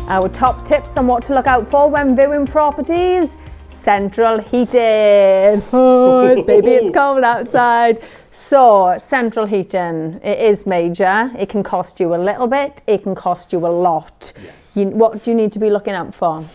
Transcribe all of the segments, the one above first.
Our top tips on what to look out for when viewing properties. Central heating. Oh, baby, it's cold outside. So, central heating, it is major. It can cost you a little bit. It can cost you a lot. Yes. What do you need to be looking out for?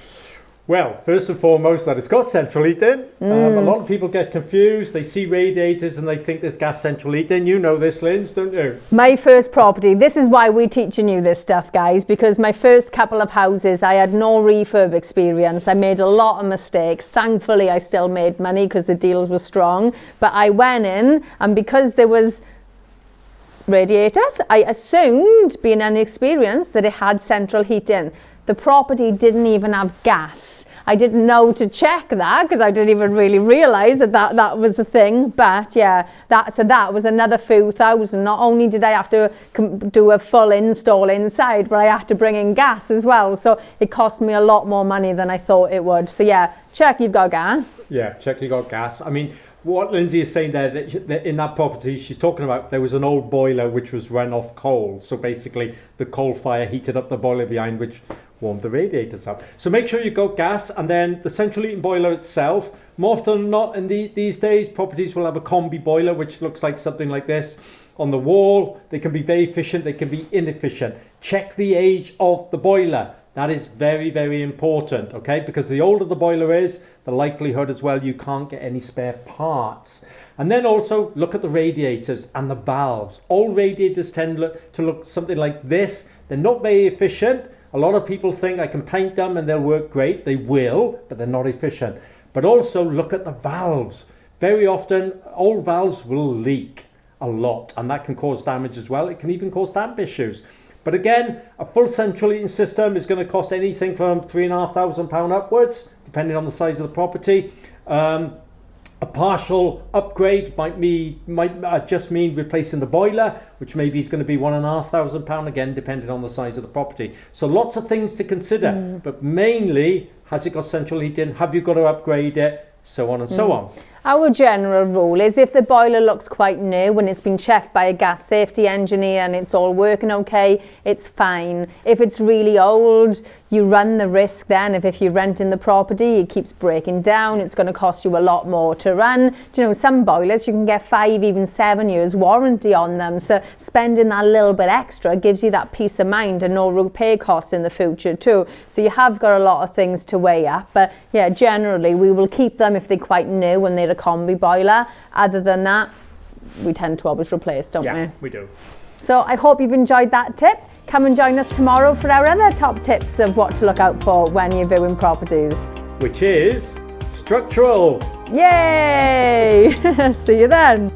Well, first and foremost, that it's got central heating. A lot of people get confused. They see radiators and they think there's gas central heating. You know this, Linz, don't you? My first property, this is why we're teaching you this stuff, guys, because my first couple of houses, I had no refurb experience. I made a lot of mistakes. Thankfully, I still made money because the deals were strong. But I went in, and because there was radiators, I assumed, being inexperienced, that it had central heating. The property didn't even have gas. I didn't know to check that because I didn't even really realise that was the thing. But yeah, that was another few thousand. Not only did I have to do a full install inside, but I had to bring in gas as well. So it cost me a lot more money than I thought it would. So yeah, check you've got gas. Yeah, check you got gas. I mean, what Lindsay is saying there, that in that property she's talking about, there was an old boiler which was run off coal. So basically the coal fire heated up the boiler behind, which warmed the radiators up. So make sure you got gas, and then the central heating boiler itself. More often than not, these days, properties will have a combi boiler, which looks like something like this on the wall. They can be very efficient, they can be inefficient. Check the age of the boiler. That is very, very important, okay? Because the older the boiler is, the likelihood as well you can't get any spare parts. And then also look at the radiators and the valves. Old radiators tend to look something like this. They're not very efficient. A lot of people think I can paint them and they'll work great. They will, but they're not efficient. But also look at the valves. Very often, old valves will leak a lot, and that can cause damage as well. It can even cause damp issues. But again, a full central heating system is going to cost anything from £3,500 upwards, depending on the size of the property. A partial upgrade might just mean replacing the boiler, which maybe is going to be £1,500 again, depending on the size of the property. So lots of things to consider, but mainly, has it got central heating? Have you got to upgrade it? So on and so on. Our general rule is if the boiler looks quite new and it's been checked by a gas safety engineer and it's all working okay, it's fine. If it's really old, you run the risk then if you're renting the property, it keeps breaking down, it's going to cost you a lot more to run. Do you know, some boilers, you can get 5, even 7 years warranty on them. So spending that little bit extra gives you that peace of mind and no repair costs in the future too. So you have got a lot of things to weigh up. But yeah, generally we will keep them if they're quite new and they're a combi boiler. Other than that, we tend to always replace, don't we? Yeah, we do. So I hope you've enjoyed that tip. Come and join us tomorrow for our other top tips of what to look out for when you're viewing properties. Which is structural. Yay! See you then.